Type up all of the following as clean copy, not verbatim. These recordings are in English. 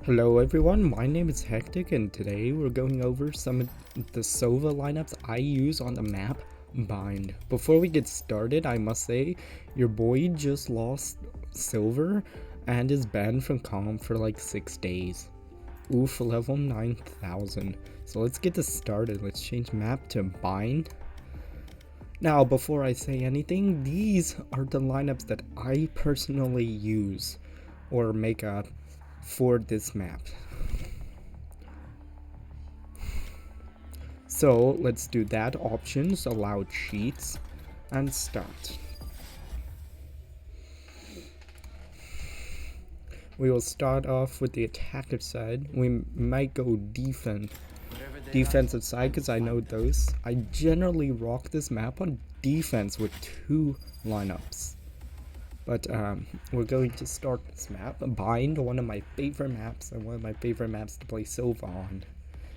Hello everyone, my name is Hectic and today we're going over some of the Sova lineups I use on the map Bind. Before we get started, I must say your boy just lost silver and is banned from comp for like 6 days. Oof, level 9000. So let's get this started. Let's change map to Bind. Now before I say anything, these are the lineups that I personally use or make up for this map. So let's do that. Options, allow cheats, and start. We will start off with the attacker side. We might go defensive side because I know those. I generally rock this map on defense with 2 lineups. But we're going to start this map. Bind, one of my favorite maps, and one of my favorite maps to play Sova on.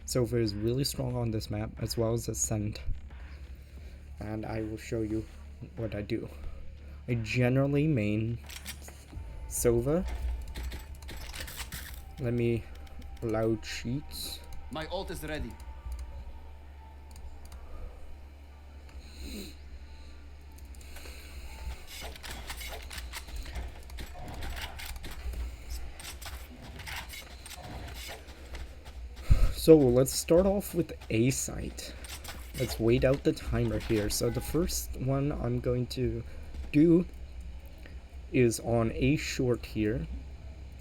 Sova is really strong on this map, as well as Ascent. And I will show you what I do. I generally main Sova. Let me allow cheats. My ult is ready. So let's start off with A site. Let's wait out the timer here. So the first one I'm going to do is on A short here,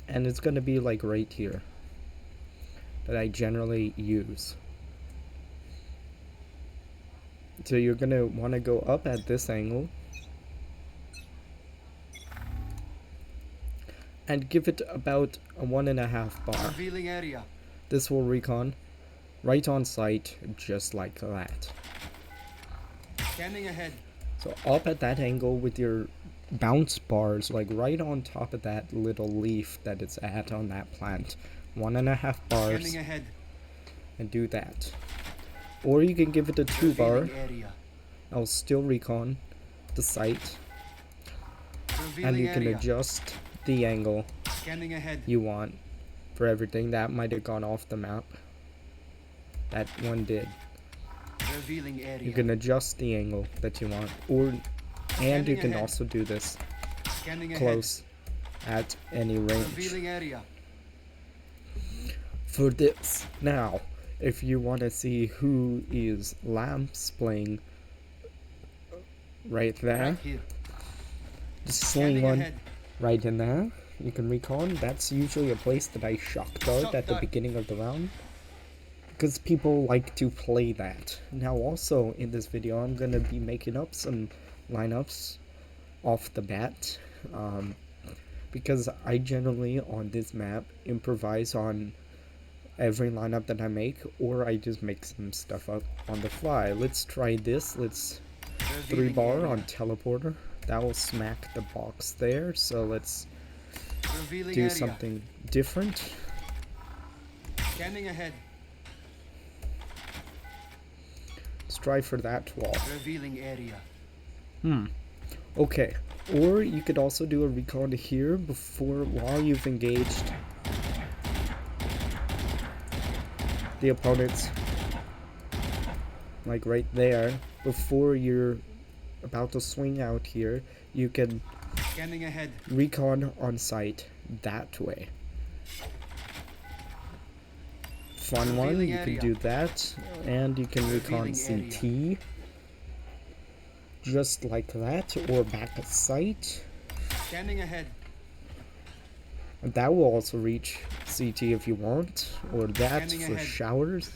and it's going to be like right here that I generally use. So you're going to want to go up at this angle and give it about a 1.5 bar. Revealing area. This will recon right on site, just like that. Scanning ahead. So up at that angle with your bounce bars, like right on top of that little leaf that it's at on that plant. 1.5 bars. Scanning ahead. And do that. Or you can give it a 2 bar. Area. I'll still recon the site. Revealing And you can area. adjust the angle Scanning ahead. you want for everything. That might have gone off the map. That one did. Revealing area. You can adjust the angle that you want, and you can also do this Scanning close at any range. Revealing area. For this, now, if you want to see who is lamps playing right there, Right here. the sling Scanning one ahead. right in there, you can recon. That's usually a place that I shock guard Shock at the dart. beginning of the round, because people like to play that. Now also in this video I'm going to be making up some lineups off the bat, because I generally on this map improvise on every lineup that I make, or I just make some stuff up on the fly. Let's try this. Let's 3 bar area. on teleporter. That will smack the box there, so let's Revealing do area. something different. Scanning ahead. Let's try for that wall. Revealing area. Okay, or you could also do a recon here while you've engaged the opponents, like right there, before you're about to swing out here. You can Scanning ahead. recon on site that way. Fun one, Revealing you can area. do that, and you can recon Revealing CT just like that, or back at site. Scanning ahead. And that will also reach CT if you want, or that Scanning for ahead. showers.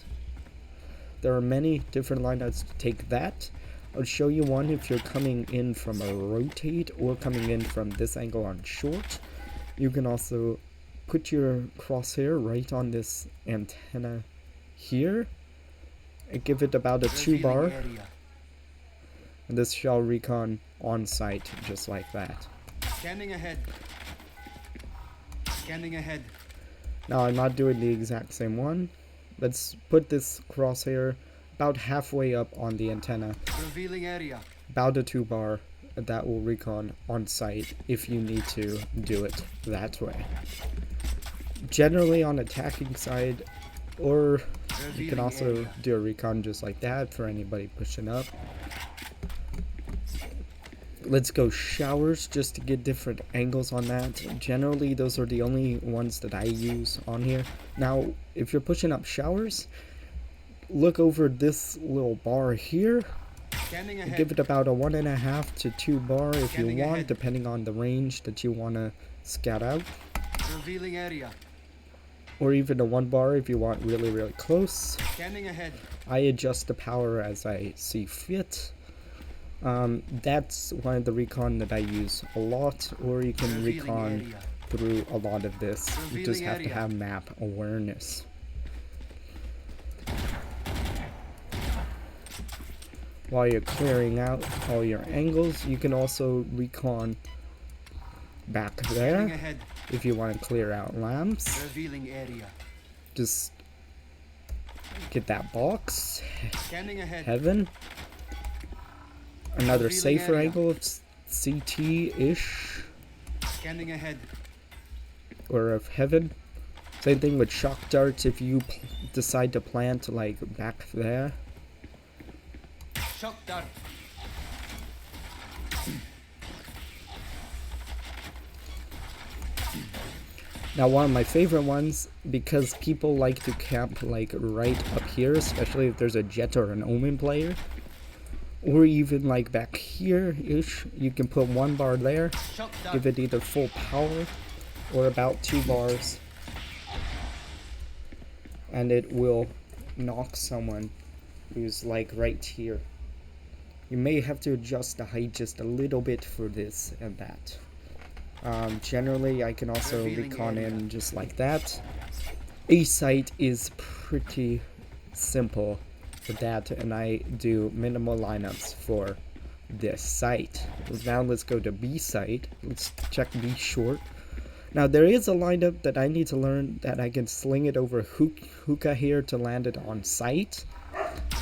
There are many different lineups to take that. I'll show you one if you're coming in from a rotate or coming in from this angle on short. You can also put your crosshair right on this antenna here and give it about a 2 bar, Revealing area. and this shall recon on site just like that. Scanning ahead. Scanning ahead. Now I'm not doing the exact same one. Let's put this crosshair about halfway up on the antenna, Revealing area. about a 2 bar, that will recon on site if you need to do it that way. generally on attacking side, or you can Revealing also area. do a recon just like that for anybody pushing up. Let's go showers just to get different angles on that. Generally, those are the only ones that I use on here. Now, if you're pushing up showers, look over this little bar here. Scanning ahead. Give it about a 1.5 to 2 bar if you Scanning want, ahead. depending on the range that you want to scout out. Revealing area. Or even a 1 bar if you want really, really close. Scanning ahead. I adjust the power as I see fit. That's one of the recon that I use a lot, or you can Revealing recon area. through a lot of this. You just Revealing have to area. have map awareness. While you're clearing out all your angles, you can also recon back Scanning there ahead. if you want to clear out lamps. Revealing area. Just get that box. Scanning ahead. Heaven. Another Revealing safer area. angle of CT-ish, Scanning ahead. or of heaven. Same thing with shock darts if you decide to plant like back there. Shock dart. Now one of my favorite ones, because people like to camp like right up here, especially if there's a jet or an omen player, or even like back here ish, you can put 1 bar there, Shock dart. give it either full power or about 2 bars, and it will knock someone who's like right here. You may have to adjust the height just a little bit for this and that. Generally, I can also Revealing recon area. in just like that. A site is pretty simple for that, and I do minimal lineups for this site. Now let's go to B site. Let's check B short. Now there is a lineup that I need to learn that I can sling it over hookah here to land it on site.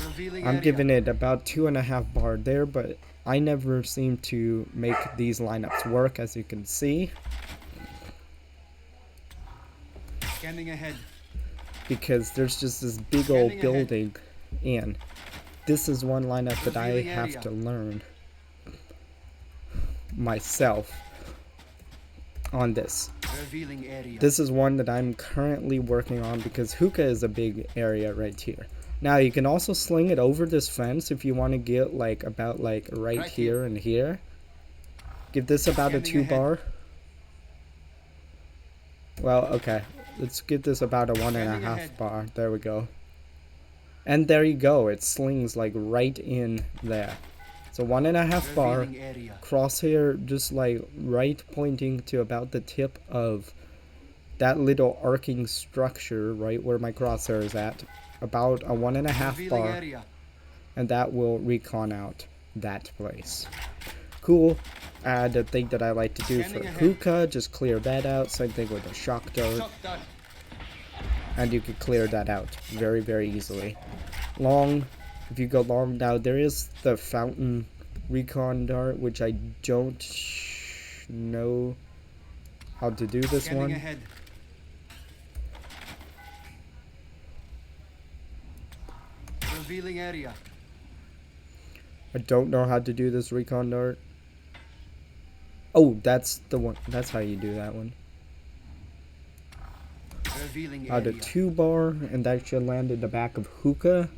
Revealing I'm area. giving it about 2.5 bar there, but I never seem to make these lineups work, as you can see, Scanning ahead. because there's just this big old Scanning ahead. building, and this is one lineup that I Revealing have area. to learn myself on this. Revealing area. This is one that I'm currently working on because hookah is a big area right here. Now you can also sling it over this fence if you want to get like about like right Right here here. and here. Give this about a Scanning 2 ahead. bar. Well, okay. Let's give this about a 1.5 ahead. bar. There we go. And there you go. It slings like right in there. So 1.5 bar. Revealing area. Crosshair just like right pointing to about the tip of that little arcing structure right where my crosshair is at. About a 1.5 Revealing bar. area. And that will recon out that place. Cool. The thing that I like to do for Scanning ahead. hookah, just clear that out. Same thing with a shock dart. Shock dart. And you can clear that out very, very easily. Long, if you go long, now there is the fountain recon dart, which I don't know how to do this Scanning one. ahead. Revealing area. I don't know how to do this recon dart. Oh, that's the one. That's how you do that one. Revealing Out area. of 2 bar, and that should land in the back of hookah.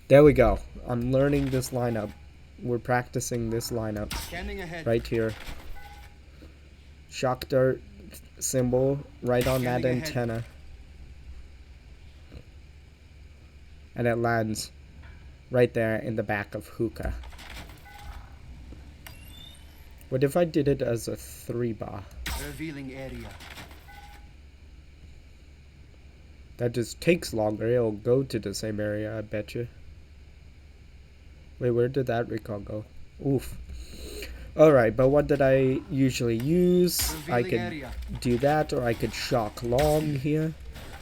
There we go. I'm learning this lineup. We're practicing this lineup Scanning ahead. right here. Shock dart symbol right on that Scanning ahead. antenna. And it lands right there in the back of hookah. What if I did it as a 3 bar? Revealing area. That just takes longer. It'll go to the same area, I bet you. Wait, where did that recon go? Oof. Alright, but what did I usually use? I Revealing could area. do that, or I could shock long here.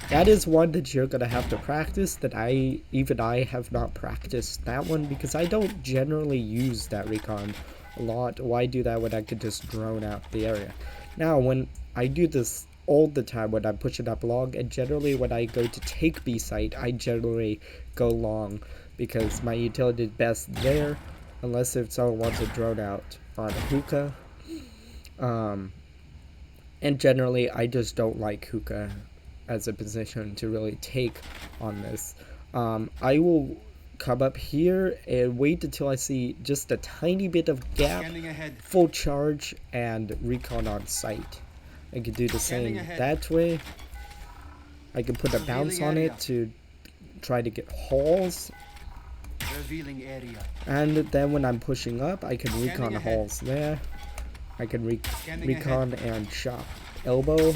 That is one that you're gonna have to practice, that even I have not practiced that one, because I don't generally use that recon a lot. Why do that when I could just drone out the area? Now, when I do this all the time when I'm pushing up long, and generally when I go to take B site, I generally go long because my utility is best there, unless if someone wants a drone out on hookah. And generally I just don't like hookah as a position to really take on this. I will come up here and wait until I see just a tiny bit of gap, full charge, and recon on sight. I could do the same that way. I can put a bounce on it to try to get halls. Revealing area. And then when I'm pushing up, I can recon halls there. I can recon and shot elbow.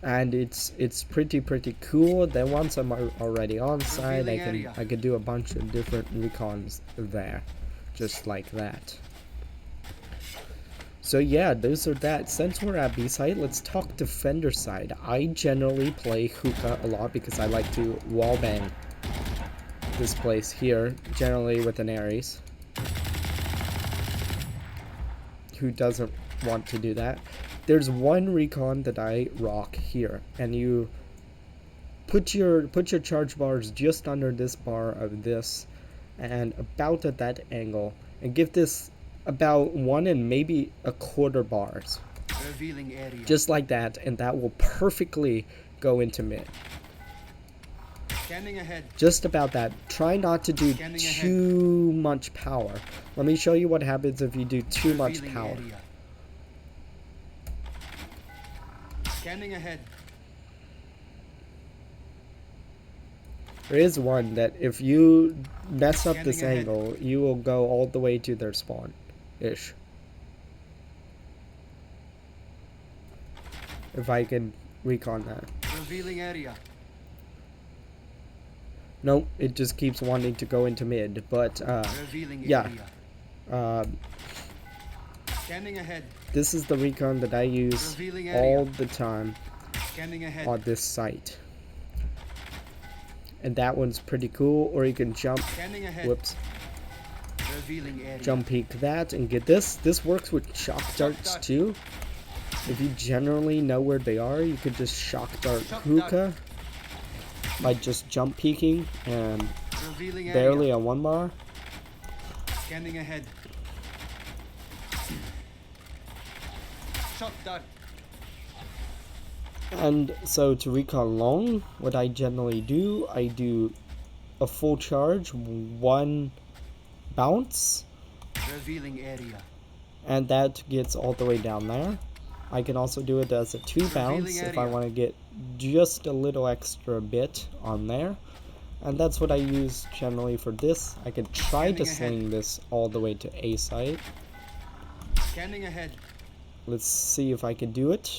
And it's pretty cool. Then once I'm already on side, I can do a bunch of different recons there, just like that. So yeah, those are that. Since we're at B side, let's talk defender side. I generally play hookah a lot because I like to wallbang this place here, generally with an Ares. Who doesn't want to do that? There's one recon that I rock here, and you put your charge bars just under this bar of this, and about at that angle, and give this about 1 and maybe a quarter bars, Revealing area. just like that, and that will perfectly go into mid. Scanning ahead. Just about that. Try not to do too much power. Let me show you what happens if you do too much power. Area. Scanning ahead. There is one that if you mess up this angle, you will go all the way to their spawn-ish. If I can recon that. Revealing area. Nope, it just keeps wanting to go into mid, but Revealing yeah. area. Scanning ahead. This is the recon that I use Revealing all area. the time Scanning ahead. on this site. And that one's pretty cool, or you can jump, Scanning ahead. whoops, Revealing area. jump peek that and get this. This works with shock darts too. If you generally know where they are, you could just shock dart hookah by just jump peeking and Revealing barely area. a 1 bar. Scanning ahead. Shot dart. And so to recon long, what I generally do, I do a full charge, 1 bounce, Revealing area. and that gets all the way down there. I can also do it as a 2 bounce if I want to get just a little extra bit on there. And that's what I use generally for this. I can try to sling this all the way to A site. Scanning ahead. Let's see if I can do it.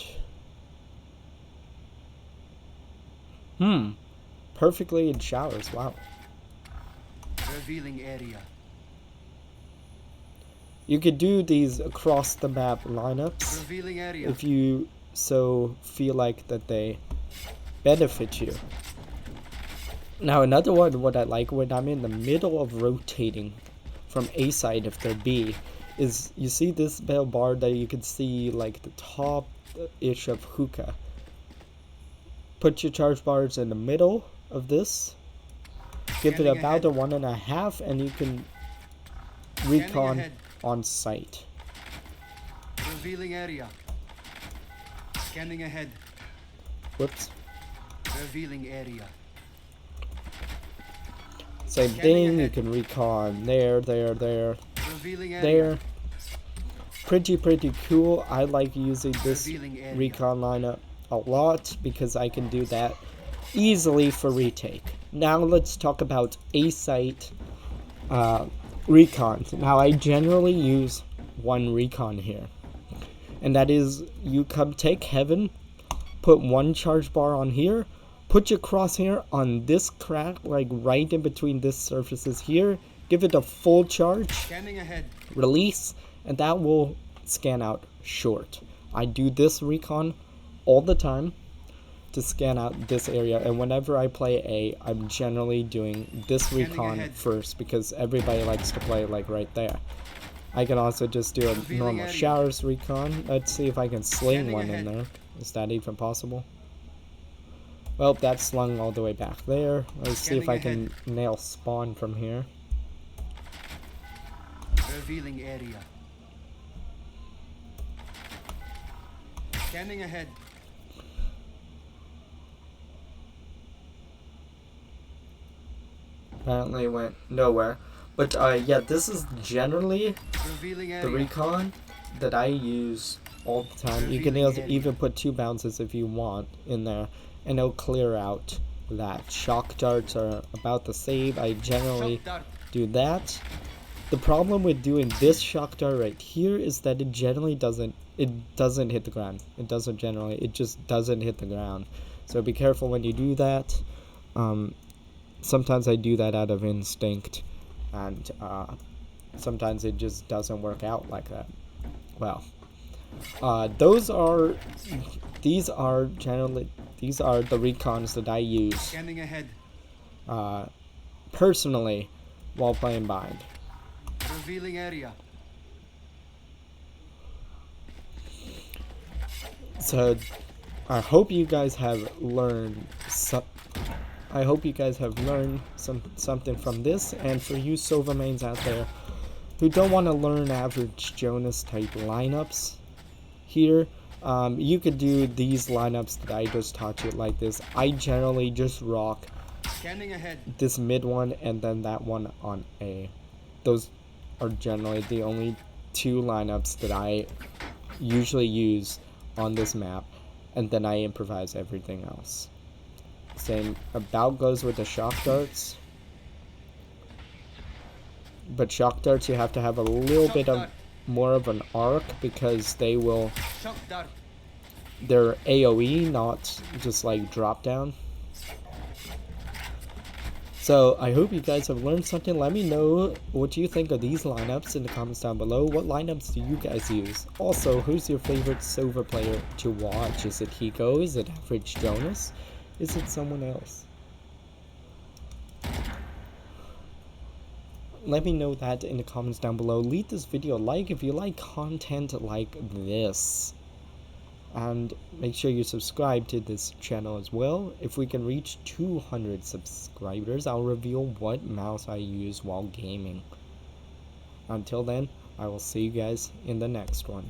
Perfectly in showers, wow. Revealing area. You could do these across the map lineups Revealing area. if you so feel like that they benefit you. Now another one, what I like when I'm in the middle of rotating from A side if they're B, is you see this bell bar that you can see like the top-ish of hookah. Put your charge bars in the middle of this, give it about a 1.5, and you can recon on sight. Revealing area. Scanning ahead. Whoops. Revealing area. Same thing, you can recon there, Revealing area. there. Pretty cool. I like using this Revealing area. recon lineup a lot because I can do that easily for retake. Now let's talk about A site recon. Now I generally use 1 recon here, and that is you come take heaven, put 1 charge bar on here, put your crosshair on this crack, like right in between this surfaces here, give it a full charge, Scanning ahead. release, and that will scan out short. I do this recon all the time to scan out this area, and whenever I play A, I'm generally doing this recon first because everybody likes to play like right there. I can also just do a Revealing normal area. showers recon. Let's see if I can sling Scanning one in ahead. there. Is that even possible? Well, that's slung all the way back there. Let's see if Scanning I ahead. can nail spawn from here. Revealing area. Scanning ahead. Apparently it went nowhere. But yeah, this is generally Revealing the area. recon that I use all the time. You can Revealing area. even put 2 bounces if you want in there, and it'll clear out that. Shock darts are about the same. I generally Shock dart. do that. The problem with doing this shock dart right here is that it generally doesn't hit the ground. It just doesn't hit the ground. So be careful when you do that. Sometimes I do that out of instinct, and sometimes it just doesn't work out like that. Well, these are the recons that I use Scanning ahead. personally while playing Bind. Revealing area. So I hope you guys have learned something from this, and for you Sova mains out there who don't want to learn average Jonas type lineups here, you could do these lineups that I just taught you like this. I generally just rock Scanning ahead. this mid one and then that one on A. Those are generally the only 2 lineups that I usually use on this map, and then I improvise everything else. Same about goes with the shock darts. But shock darts you have to have a little Shock bit of dart. more of an arc because they're Shock dart. AoE, not just like drop down. So I hope you guys have learned something. Let me know what you think of these lineups in the comments down below. What lineups do you guys use? Also, who's your favorite Sova player to watch? Is it Hiko? Is it Average Jonas? Is it someone else? Let me know that in the comments down below. Leave this video a like if you like content like this. And make sure you subscribe to this channel as well. If we can reach 200 subscribers, I'll reveal what mouse I use while gaming. Until then, I will see you guys in the next one.